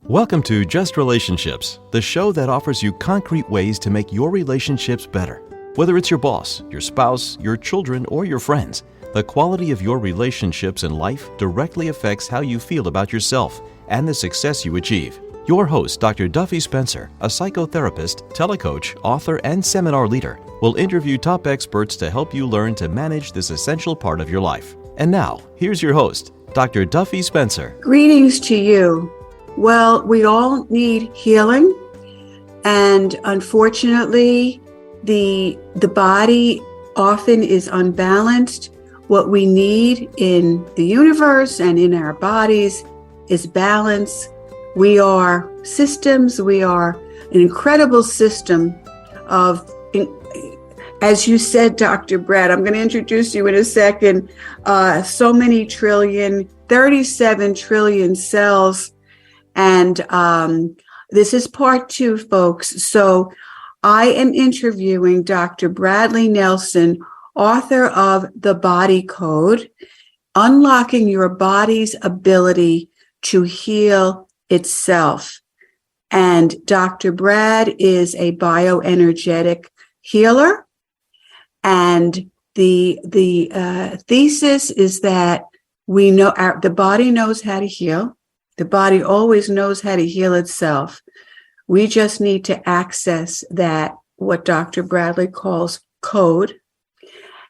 Welcome to Just Relationships, the show that offers you concrete ways to make your relationships better. Whether it's your boss, your spouse, your children, or your friends, the quality of your relationships in life directly affects how you feel about yourself and the success you achieve. Your host, Dr. Duffy Spencer, a psychotherapist, telecoach, author, and seminar leader, will interview top experts to help you learn to manage this essential part of your life. And now, here's your host, Dr. Duffy Spencer. Greetings to you. Well, we all need healing, and unfortunately, the body often is unbalanced. What we need in the universe and in our bodies is balance. We are systems. We are an incredible system of, as you said, Dr. Brad, I'm going to introduce you in a second, so many trillion, 37 trillion cells. And this is part 2, folks. So I am interviewing Dr. Bradley Nelson, author of The Body Code, Unlocking Your Body's Ability to Heal Itself. And Dr. Brad is a bioenergetic healer. And the thesis is that we know the body knows how to heal. The body always knows how to heal itself. We just need to access that, what Dr. Bradley calls code.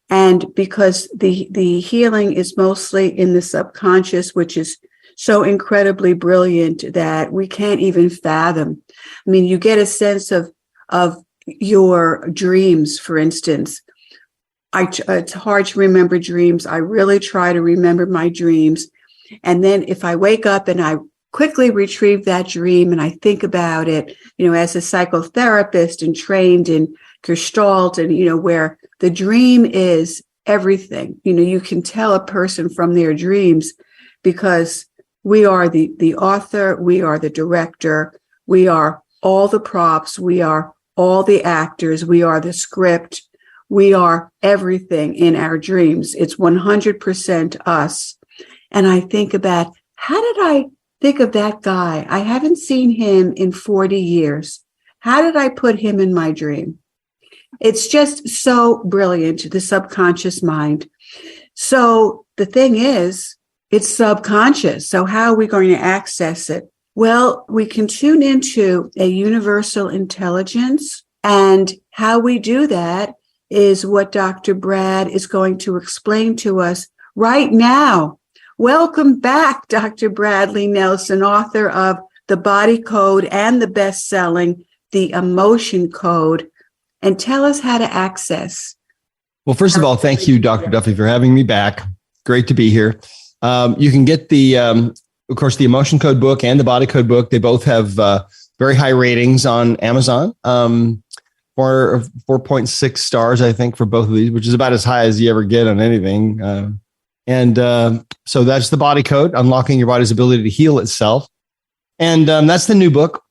And because the healing is mostly in the subconscious, which is so incredibly brilliant that we can't even fathom. I mean, you get a sense of your dreams, for instance. It's hard to remember dreams. I really try to remember my dreams. And then if I wake up and I quickly retrieve that dream and I think about it, as a psychotherapist and trained in Gestalt and, where the dream is everything, you can tell a person from their dreams because we are the author, we are the director, we are all the props, we are all the actors, we are the script, we are everything in our dreams. It's 100% us. And I think about, how did I think of that guy? I haven't seen him in 40 years. How did I put him in my dream? It's just so brilliant, the subconscious mind. So the thing is, it's subconscious. So how are we going to access it? Well, we can tune into a universal intelligence. And how we do that is what Dr. Brad is going to explain to us right now. Welcome back, Dr. Bradley Nelson, author of The Body Code and the best-selling The Emotion Code. And tell us how to access. Well, first of all, thank you, Dr. Duffy, for having me back. Great to be here. You can get of course, the Emotion Code book and the Body Code book. They both have very high ratings on Amazon. 4.6 stars, I think, for both of these, which is about as high as you ever get on anything. So that's the Body Code, Unlocking Your Body's Ability to Heal Itself. And that's the new book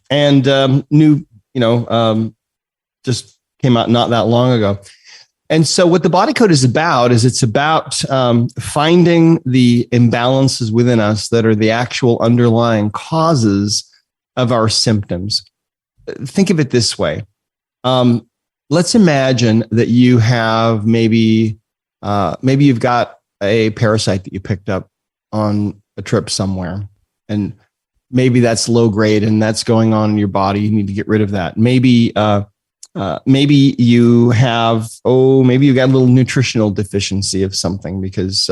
and just came out not that long ago. And so what the Body Code is about is it's about finding the imbalances within us that are the actual underlying causes of our symptoms. Think of it this way. Let's imagine that you have maybe you've got a parasite that you picked up on a trip somewhere, and maybe that's low grade and that's going on in your body. You need to get rid of that. Maybe you have, maybe you got a little nutritional deficiency of something because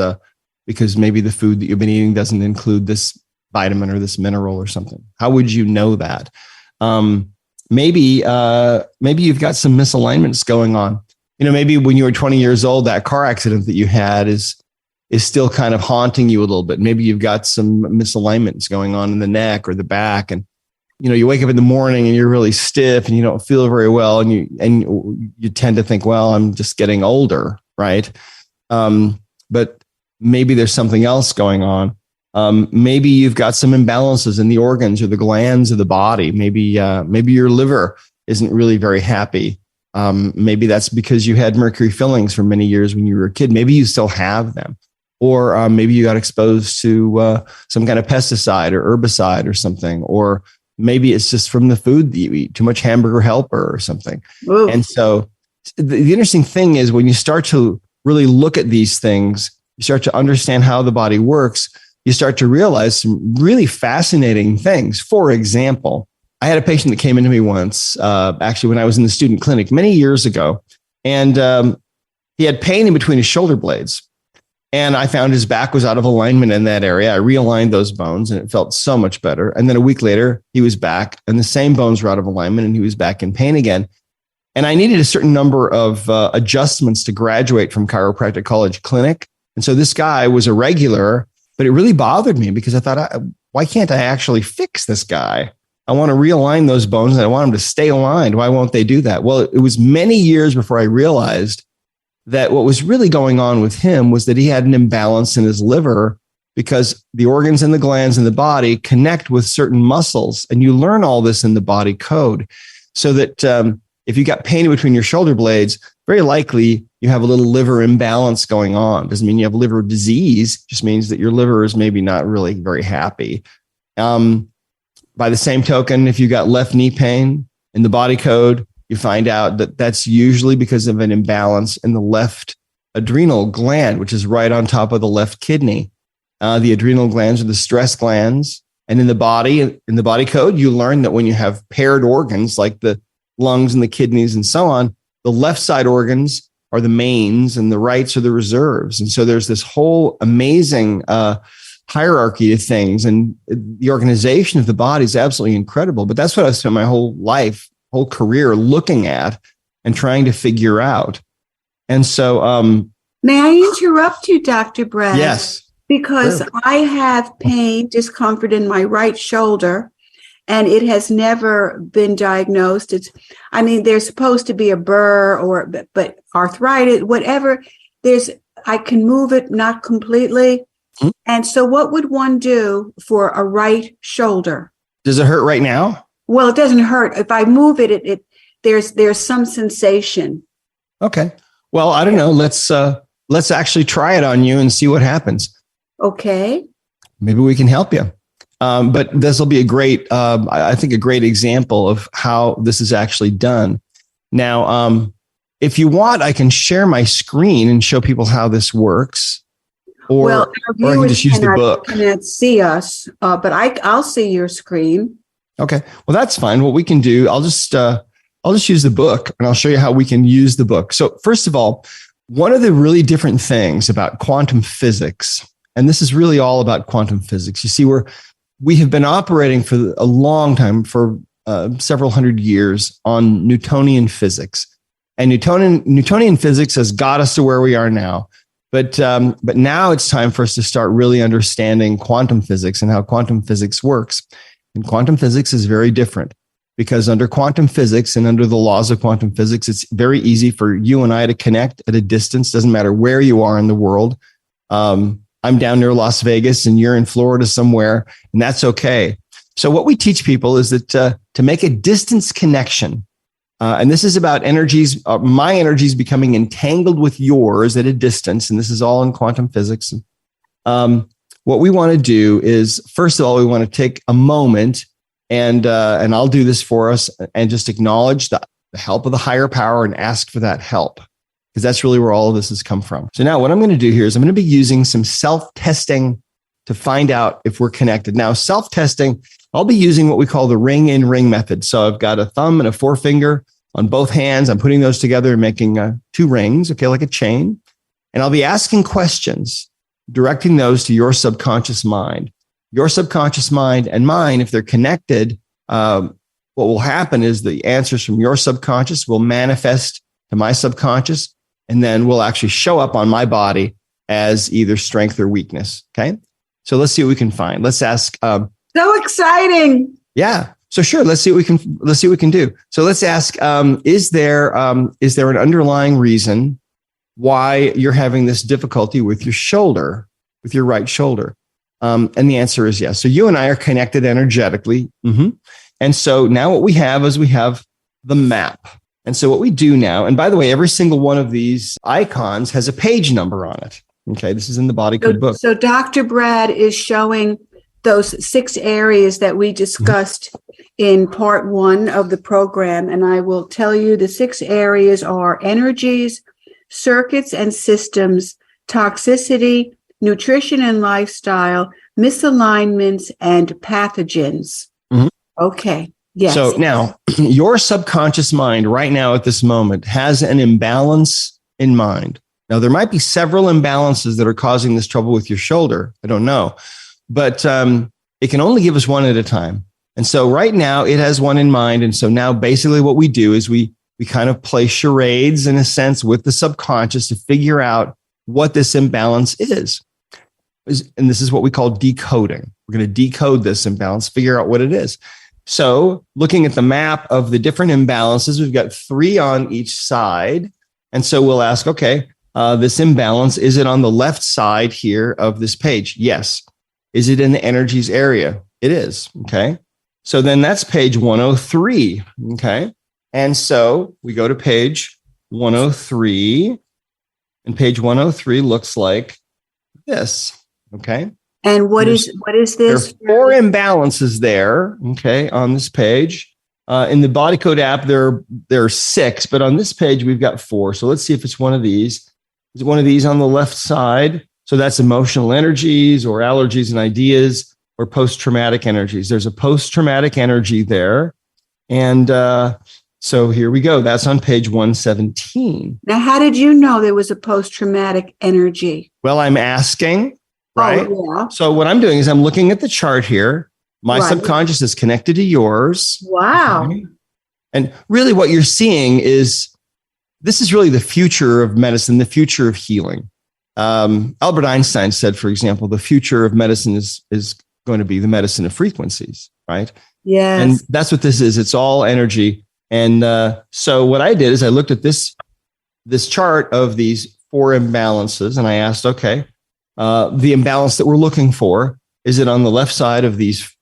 maybe the food that you've been eating doesn't include this vitamin or this mineral or something. How would you know that? Maybe you've got some misalignments going on. Maybe when you were 20 years old, that car accident that you had is still kind of haunting you a little bit. Maybe you've got some misalignments going on in the neck or the back. And, you wake up in the morning and you're really stiff and you don't feel very well. And you tend to think, well, I'm just getting older. Right. But maybe there's something else going on. Maybe you've got some imbalances in the organs or the glands of the body. Maybe your liver isn't really very happy. Maybe that's because you had mercury fillings for many years when you were a kid. Maybe you still have them. or maybe you got exposed to some kind of pesticide or herbicide or something, or maybe it's just from the food that you eat, too much hamburger helper or something. Ooh. And so the interesting thing is when you start to really look at these things, you start to understand how the body works, you start to realize some really fascinating things. For example, I had a patient that came into me once, actually when I was in the student clinic many years ago, and he had pain in between his shoulder blades. And I found his back was out of alignment in that area. I realigned those bones and it felt so much better. And then a week later, he was back and the same bones were out of alignment and he was back in pain again. And I needed a certain number of adjustments to graduate from chiropractic college clinic. And so this guy was a regular, but it really bothered me because I thought, why can't I actually fix this guy? I want to realign those bones and I want them to stay aligned. Why won't they do that? Well, it was many years before I realized that what was really going on with him was that he had an imbalance in his liver because the organs and the glands in the body connect with certain muscles. And you learn all this in the body code so that if you got pain between your shoulder blades, very likely you have a little liver imbalance going on. Doesn't mean you have liver disease, just means that your liver is maybe not really very happy. By the same token, if you got left knee pain in the body code, you find out that that's usually because of an imbalance in the left adrenal gland, which is right on top of the left kidney. The adrenal glands are the stress glands. And in the body code, you learn that when you have paired organs like the lungs and the kidneys and so on, the left side organs are the mains and the rights are the reserves. And so there's this whole amazing hierarchy of things. And the organization of the body is absolutely incredible. But that's what I've spent my whole career looking at and trying to figure out. And so, may I interrupt you, Dr. Brad? Yes. Because sure. I have pain, discomfort in my right shoulder, and it has never been diagnosed. There's supposed to be a burr but arthritis, whatever. I can move it, not completely. Mm-hmm. And so what would one do for a right shoulder? Does it hurt right now? Well, it doesn't hurt. If I move it, there's some sensation. Okay. Well, I don't know. Let's actually try it on you and see what happens. Okay. Maybe we can help you. But this will be a great example of how this is actually done. Now, if you want, I can share my screen and show people how this works. Or I can just use the book. Cannot see us, but I'll see your screen. Okay. Well, that's fine. What we can do, I'll just use the book and I'll show you how we can use the book. So first of all, one of the really different things about quantum physics, and this is really all about quantum physics. You see, we have been operating for a long time, for several hundred years on Newtonian physics, and Newtonian physics has got us to where we are now. But now it's time for us to start really understanding quantum physics and how quantum physics works. And quantum physics is very different because under quantum physics and under the laws of quantum physics, it's very easy for you and I to connect at a distance. Doesn't matter where you are in the world. I'm down near Las Vegas and you're in Florida somewhere, and that's okay. So what we teach people is that to make a distance connection, and this is about energies, my energies becoming entangled with yours at a distance, and this is all in quantum physics. What we want to do is, first of all, we want to take a moment and I'll do this for us and just acknowledge the help of the higher power and ask for that help, because that's really where all of this has come from. So now what I'm going to do here is I'm going to be using some self-testing to find out if we're connected. Now, self-testing, I'll be using what we call the ring-in-ring method. So I've got a thumb and a forefinger on both hands. I'm putting those together and making 2 rings, okay, like a chain. And I'll be asking questions, directing those to your subconscious mind. Your subconscious mind and mine, if they're connected, what will happen is the answers from your subconscious will manifest to my subconscious, and then will actually show up on my body as either strength or weakness. Okay. So let's see what we can find. Let's ask. So exciting. Yeah. So sure. Let's see what we can do. So let's ask, is there an underlying reason why you're having this difficulty with your shoulder, with your right shoulder? And the answer is yes. So you and I are connected energetically. Mm-hmm. And so now what we have is we have the map. And so what we do now, and by the way, every single one of these icons has a page number on it. Okay, this is in the body code book. So Dr. Brad is showing those 6 areas that we discussed in part 1 of the program. And I will tell you the 6 areas are energies, circuits and systems, toxicity, nutrition and lifestyle, misalignments, and pathogens. Mhm. Okay. Yes. So now your subconscious mind right now at this moment has an imbalance in mind. Now, there might be several imbalances that are causing this trouble with your shoulder. I don't know, but it can only give us one at a time. And so right now it has one in mind. And so now basically what we do is we kind of play charades in a sense with the subconscious to figure out what this imbalance is. And this is what we call decoding. We're going to decode this imbalance, figure out what it is. So looking at the map of the different imbalances, we've got 3 on each side. And so we'll ask, okay, this imbalance, is it on the left side here of this page? Yes. Is it in the energies area? It is. Okay. So then that's page 103. Okay. And so we go to page 103, and page 103 looks like this. Okay. And what is this? There are 4 imbalances there, okay, on this page. In the body code app, there are 6, but on this page, we've got 4. So let's see if it's one of these. Is it one of these on the left side? So that's emotional energies or allergies and ideas or post-traumatic energies. There's a post-traumatic energy there. And so here we go. That's on page 117. Now, how did you know there was a post-traumatic energy? Well, I'm asking. Right. Oh, yeah. So what I'm doing is I'm looking at the chart here. My Right. subconscious is connected to yours. Wow. Okay. And really what you're seeing is this is really the future of medicine, the future of healing. Albert Einstein said, for example, the future of medicine is going to be the medicine of frequencies, right? Yes. And that's what this is. It's all energy. And so what I did is I looked at this chart of these 4 imbalances, and I asked, okay, the imbalance that we're looking for, is it on the left side of these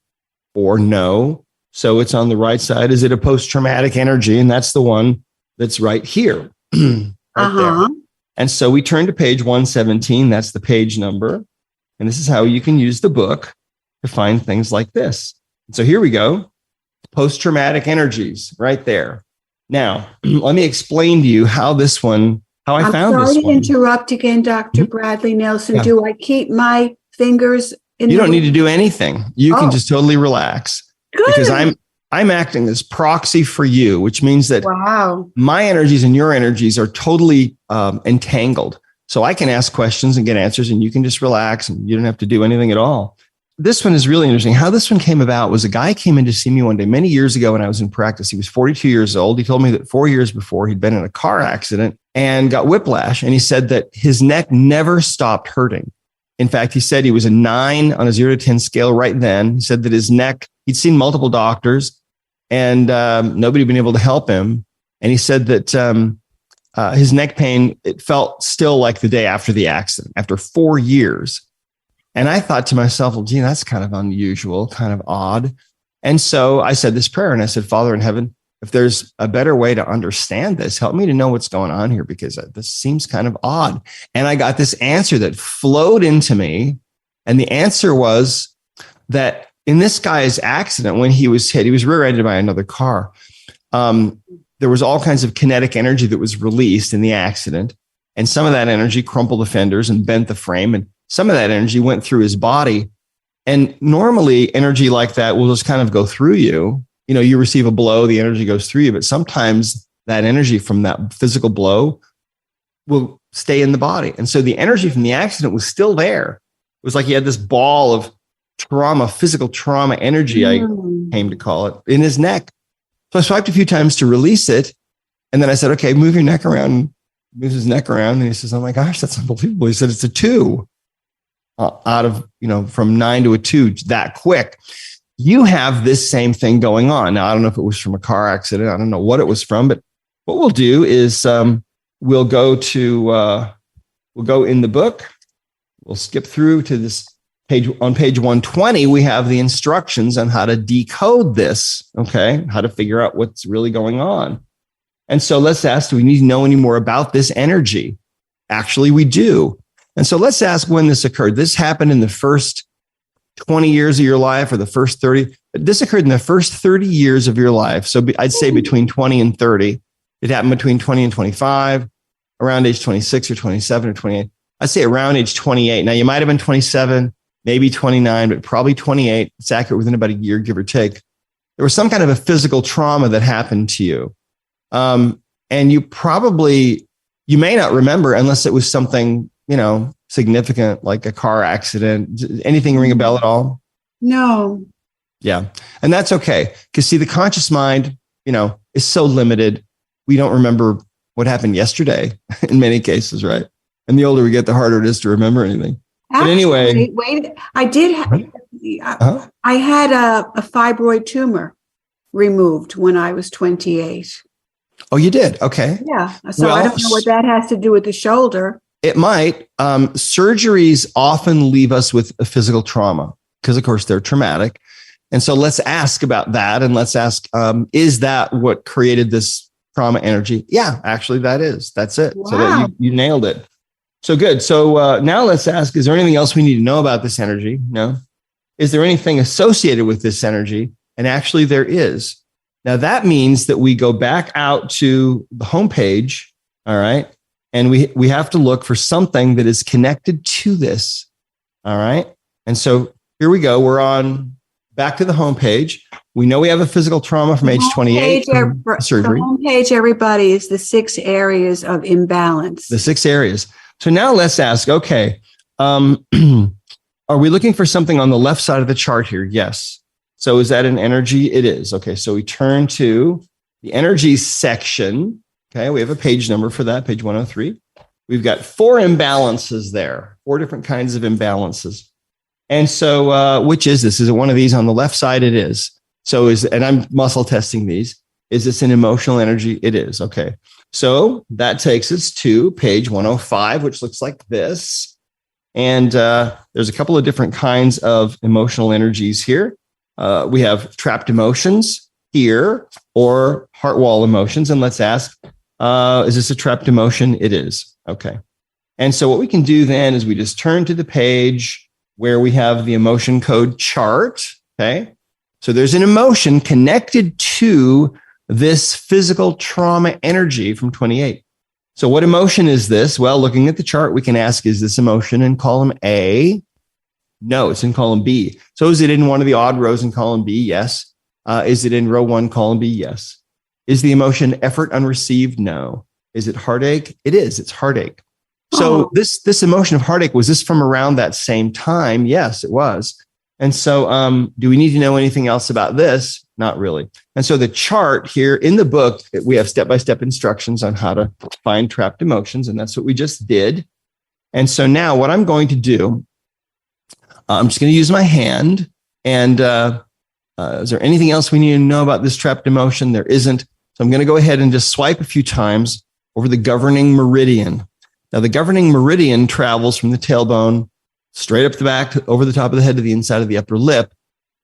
4? No. So it's on the right side. Is it a post-traumatic energy? And that's the one that's right here. There. And so we turn to page 117. That's the page number. And this is how you can use the book to find things like this. So here we go. Post-traumatic energies right there. Now, let me explain to you how I found this one. I'm sorry to interrupt again, Dr. Bradley Nelson. Yeah. Do I keep my fingers in You don't need to do anything. You can just totally relax. Good. Because I'm acting as proxy for you, which means that Wow. my energies and your energies are totally entangled. So I can ask questions and get answers, and you can just relax and you don't have to do anything at all. This one is really interesting. How this one came about was a guy came in to see me one day many years ago when I was in practice. He was 42 years old. He told me that 4 years before he'd been in a car accident and got whiplash. And he said that his neck never stopped hurting. In fact, he said he was a 9 on a 0 to 10 scale right then. He said that his neck, he'd seen multiple doctors and nobody had been able to help him. And he said that his neck pain, it felt still like the day after the accident, after 4 years. And I thought to myself, well, gee, that's kind of unusual, kind of odd. And so I said this prayer and I said, Father in heaven, if there's a better way to understand this, help me to know what's going on here, because this seems kind of odd. And I got this answer that flowed into me. And the answer was that in this guy's accident, when he was hit, he was rear-ended by another car. There was all kinds of kinetic energy that was released in the accident. And some of that energy crumpled the fenders and bent the frame. And some of that energy went through his body. And normally energy like that will just kind of go through you. You know, you receive a blow, the energy goes through you, but sometimes that energy from that physical blow will stay in the body. And so the energy from the accident was still there. It was like he had this ball of trauma, physical trauma energy, I came to call it, in his neck. So I swiped a few times to release it. And then I said, okay, move your neck around, moves his neck around. And he says, oh my gosh, that's unbelievable. He said, it's a 2 out of, from 9 to a 2 that quick. You have this same thing going on. Now, I don't know if it was from a car accident. I don't know what it was from, but what we'll do is we'll go in the book. We'll skip through to this page. On page 120, we have the instructions on how to decode this, okay? How to figure out what's really going on. And so let's ask, do we need to know any more about this energy? Actually, we do. And so let's ask when this occurred. This happened in the first 20 years of your life or the first 30. This occurred in the first 30 years of your life. So I'd say between 20 and 30. It happened between 20 and 25, around age 26 or 27 or 28. I'd say around age 28. Now, you might have been 27, maybe 29, but probably 28. It's accurate within about a year, give or take. There was some kind of a physical trauma that happened to you. And you may not remember unless it was something, significant, like a car accident. Did anything ring a bell at all? No. Yeah. And that's okay. Because see, the conscious mind, is so limited. We don't remember what happened yesterday in many cases, right? And the older we get, the harder it is to remember anything. But anyway, wait, I did. I had a fibroid tumor removed when I was 28. Oh, you did? Okay. Yeah. So I don't know what that has to do with the shoulder. It might. Surgeries often leave us with a physical trauma because, of course, they're traumatic. And so let's ask about that. And let's ask, is that what created this trauma energy? Yeah, actually, that's it. Wow. So that you nailed it. So good. So now let's ask, is there anything else we need to know about this energy? No. Is there anything associated with this energy? And actually there is. Now that means that we go back out to the homepage. All right. And we have to look for something that is connected to this. All right. And so here we go. We're on back to the homepage. We know we have a physical trauma from age 28 surgery. The homepage, everybody, is the 6 areas of imbalance. The 6 areas. So now let's ask, okay, are we looking for something on the left side of the chart here? Yes. So is that an energy? It is. Okay. So we turn to the energy section. Okay. We have a page number for that, page 103. We've got 4 imbalances there, 4 different kinds of imbalances. And so which is this? Is it one of these on the left side? It is. So and I'm muscle testing these. Is this an emotional energy? It is. Okay. So that takes us to page 105, which looks like this. And there's a couple of different kinds of emotional energies here. We have trapped emotions here or heart wall emotions. And let's ask, is this a trapped emotion? It is. Okay. And so what we can do then is we just turn to the page where we have the emotion code chart. Okay. So there's an emotion connected to this physical trauma energy from 28. So what emotion is this? Well, looking at the chart, we can ask, is this emotion in column A? No, it's in column B. So is it in one of the odd rows in column B? Yes. Is it in row 1, column B? Yes. Is the emotion effort unreceived? No. Is it heartache? It is. It's heartache. So this emotion of heartache, was this from around that same time? Yes, it was. And so do we need to know anything else about this? Not really. And so the chart here in the book, we have step-by-step instructions on how to find trapped emotions. And that's what we just did. And so now what I'm going to do, I'm just going to use my hand. And is there anything else we need to know about this trapped emotion? There isn't. So I'm going to go ahead and just swipe a few times over the governing meridian. Now, the governing meridian travels from the tailbone straight up the back, over the top of the head to the inside of the upper lip.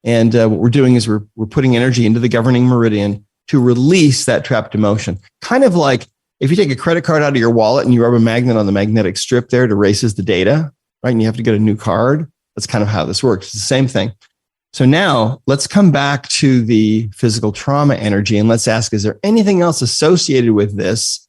And what we're doing is we're putting energy into the governing meridian to release that trapped emotion. Kind of like if you take a credit card out of your wallet and you rub a magnet on the magnetic strip there, it erases the data, right? And you have to get a new card. That's kind of how this works. It's the same thing. So now let's come back to the physical trauma energy and let's ask, is there anything else associated with this?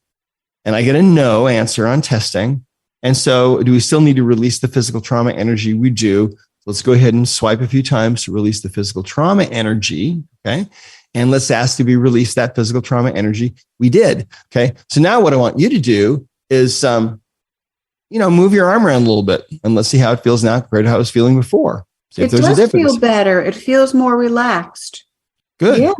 And I get a no answer on testing. And so do we still need to release the physical trauma energy? We do. Let's go ahead and swipe a few times to release the physical trauma energy. Okay. And let's ask, did we release that physical trauma energy? We did. Okay. So now what I want you to do is, move your arm around a little bit and let's see how it feels now compared to how it was feeling before. See if it there's a does difference. feel better. It feels more relaxed. Good. Yeah.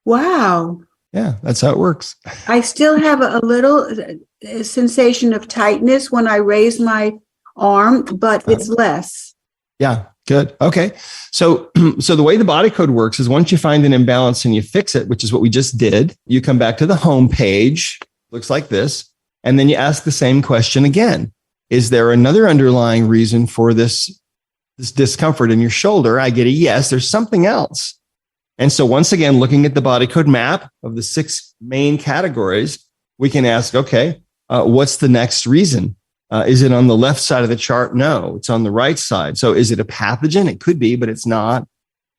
Wow. Yeah, that's how it works. I still have a little sensation of tightness when I raise my arm, but it's less. Yeah, good. Okay. So the way the body code works is once you find an imbalance and you fix it, which is what we just did, you come back to the home page, looks like this, and then you ask the same question again. Is there another underlying reason for this discomfort in your shoulder? I get a yes, there's something else. And so once again, looking at the body code map of the 6 main categories, we can ask, okay, what's the next reason? Is it on the left side of the chart? No, it's on the right side. So is it a pathogen? It could be, but it's not.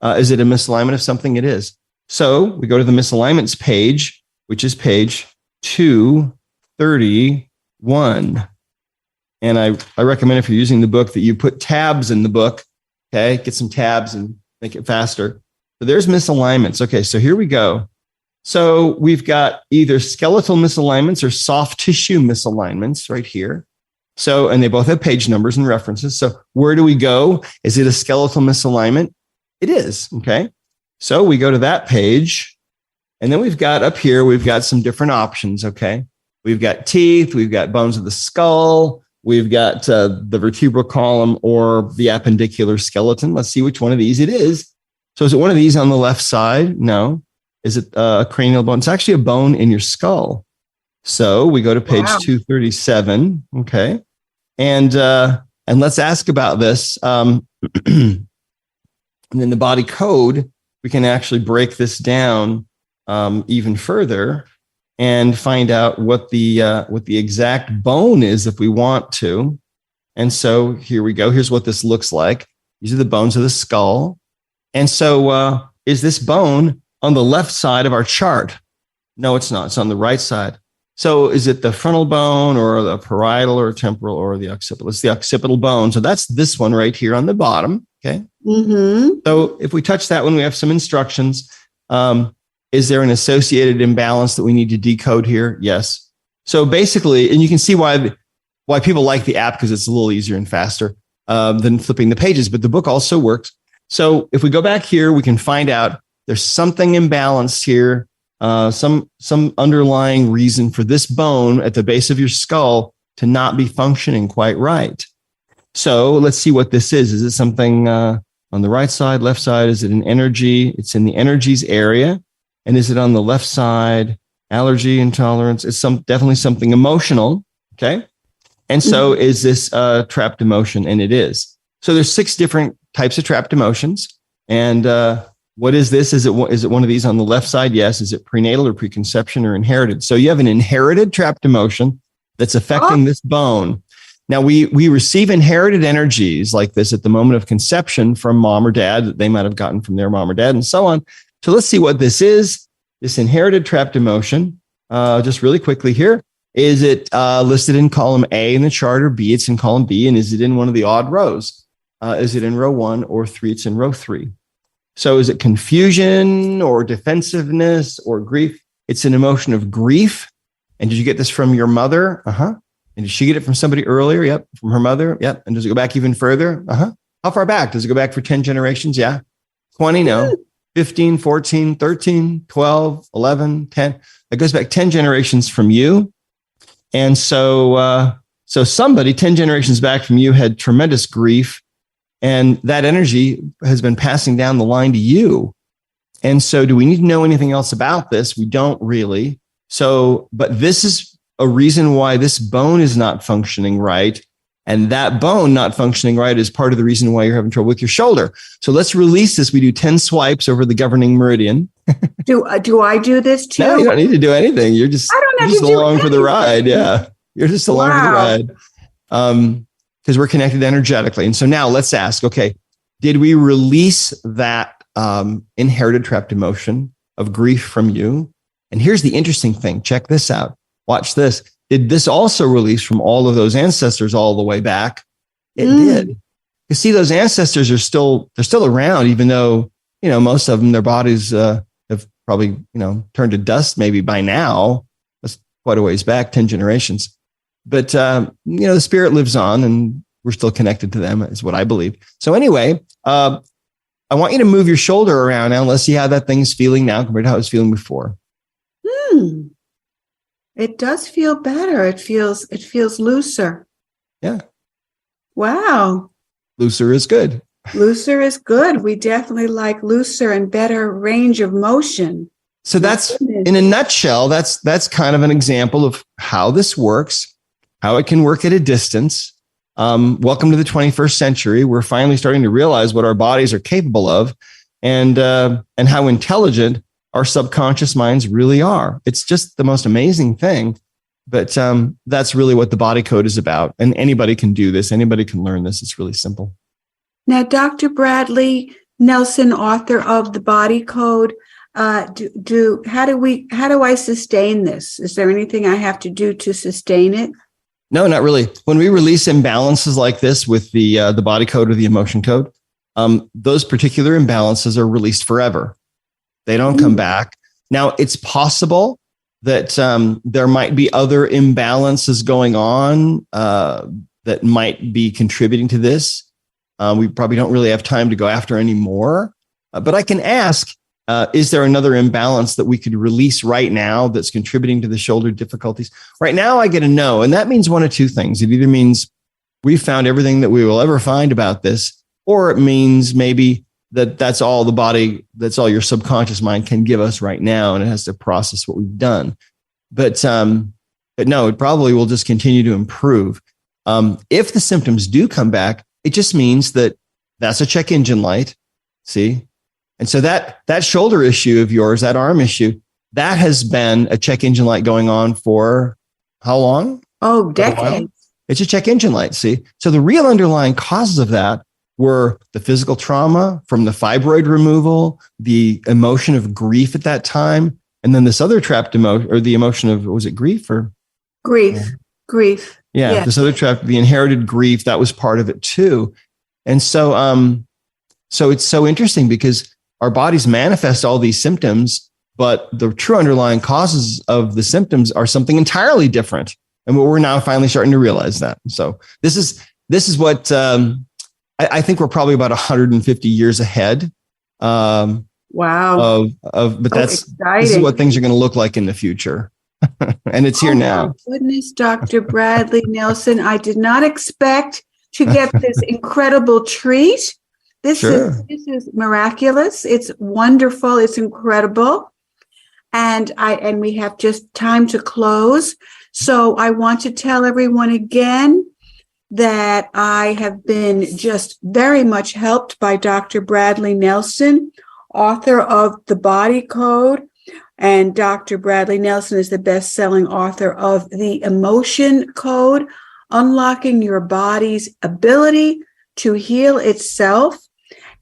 Is it a misalignment of something? It is. So we go to the misalignments page, which is page 231. And I recommend if you're using the book that you put tabs in the book. Okay, get some tabs and make it faster. So there's misalignments. Okay, so here we go. So we've got either skeletal misalignments or soft tissue misalignments right here. So, and they both have page numbers and references. So where do we go? Is it a skeletal misalignment? It is. Okay. So we go to that page, and then we've got up here, we've got some different options. Okay. We've got teeth, we've got bones of the skull, we've got the vertebral column or the appendicular skeleton. Let's see which one of these it is. So is it one of these on the left side? No. Is it a cranial bone? It's actually a bone in your skull. So we go to page 237. Okay. And let's ask about this. And in the body code, we can actually break this down even further and find out what the exact bone is if we want to. And so here we go. Here's what this looks like. These are the bones of the skull. And so is this bone on the left side of our chart? No, it's not. It's on the right side. So is it the frontal bone or the parietal or temporal or the occipital? It's the occipital bone. So that's this one right here on the bottom. Okay. Mm-hmm. So if we touch that one, we have some instructions. Is there an associated imbalance that we need to decode here? Yes. So basically, and you can see why people like the app, because it's a little easier and faster than flipping the pages, but the book also works. So if we go back here, we can find out there's something imbalanced here. Some underlying reason for this bone at the base of your skull to not be functioning quite right. So let's see what this is. Is it something on the right side, left side? Is it an energy? It's in the energies area. And is it on the left side? Allergy, intolerance. It's definitely something emotional. Okay. And so is this trapped emotion? And it is. So there's 6 different types of trapped emotions. And what is this? Is it one of these on the left side? Yes. Is it prenatal or preconception or inherited? So you have an inherited trapped emotion that's affecting this bone. Now we receive inherited energies like this at the moment of conception from mom or dad that they might have gotten from their mom or dad and so on. So let's see what this is. This inherited trapped emotion, just really quickly here. Is it listed in column A in the chart, or B? It's in column B. And is it in one of the odd rows? Is it in row 1 or 3? It's in row 3. So is it confusion or defensiveness or grief? It's an emotion of grief. And did you get this from your mother? Uh-huh. And did she get it from somebody earlier? Yep. From her mother? Yep. And does it go back even further? Uh-huh. How far back? Does it go back for 10 generations? Yeah. 20? No. 15, 14, 13, 12, 11, 10. It goes back 10 generations from you. And so somebody 10 generations back from you had tremendous grief. And that energy has been passing down the line to you. And so do we need to know anything else about this? We don't really. So, but this is a reason why this bone is not functioning right. And that bone not functioning right is part of the reason why you're having trouble with your shoulder. So let's release this. We do 10 swipes over the governing meridian. Do I do this too? No, you don't need to do anything. You're just along for the ride. Yeah. You're just along for the ride. Because we're connected energetically. And so now let's ask, okay, did we release that inherited trapped emotion of grief from you? And here's the interesting thing. Check this out. Watch this. Did this also release from all of those ancestors all the way back? It did. You see, those ancestors they're still around, even though, most of them, their bodies have probably, turned to dust maybe by now. That's quite a ways back, 10 generations. But, the spirit lives on and we're still connected to them is what I believe. So anyway, I want you to move your shoulder around now. Let's see how that thing's feeling now compared to how it was feeling before. It does feel better. It feels looser. Yeah. Wow. Looser is good. Looser is good. We definitely like looser and better range of motion. So that's, in a nutshell, that's kind of an example of how this works, how it can work at a distance. Welcome to the 21st century. We're finally starting to realize what our bodies are capable of and how intelligent our subconscious minds really are. It's just the most amazing thing. But that's really what the body code is about. And anybody can do this. Anybody can learn this. It's really simple. Now, Dr. Bradley Nelson, author of The Body Code, how do I sustain this? Is there anything I have to do to sustain it? No, not really. When we release imbalances like this with the body code or the emotion code, those particular imbalances are released forever. They don't come back. Now, it's possible that there might be other imbalances going on that might be contributing to this. We probably don't really have time to go after any more. But I can ask, is there another imbalance that we could release right now that's contributing to the shoulder difficulties? Right now, I get a no. And that means one of two things. It either means we found everything that we will ever find about this, or it means maybe that's all your subconscious mind can give us right now, and it has to process what we've done. But no, it probably will just continue to improve. If the symptoms do come back, it just means that's a check engine light. See? And so that shoulder issue of yours, that arm issue, that has been a check engine light going on for how long? Oh, decades. It's a check engine light. See? So the real underlying causes of that were the physical trauma from the fibroid removal, the emotion of grief at that time, and then this other trapped emotion, or the emotion of, was it grief or? Grief. Yeah, this other trapped, the inherited grief, that was part of it too. And so, so it's so interesting because our bodies manifest all these symptoms, but the true underlying causes of the symptoms are something entirely different. And we're now finally starting to realize that. So this is what, I think we're probably about 150 years ahead. Wow. But this is what things are going to look like in the future. And it's here now. My goodness, Dr. Bradley Nelson, I did not expect to get this incredible treat. This is miraculous. It's wonderful. It's incredible. And we have just time to close. So I want to tell everyone again that I have been just very much helped by Dr. Bradley Nelson, author of The Body Code. And Dr. Bradley Nelson is the best-selling author of The Emotion Code, Unlocking Your Body's Ability to Heal Itself.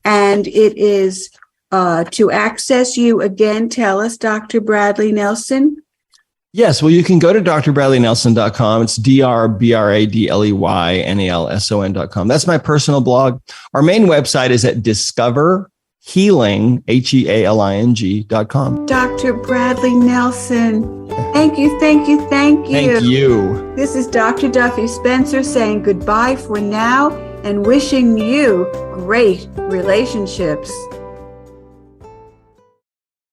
And it is to access you again. Tell us, Dr. Bradley Nelson. Yes, well, you can go to drbradleynelson.com. It's drbradleynelson.com. That's my personal blog. Our main website is at discoverhealing, HEALING.com. Dr. Bradley Nelson, thank you. Thank you. This is Dr. Duffy Spencer saying goodbye for now and wishing you great relationships.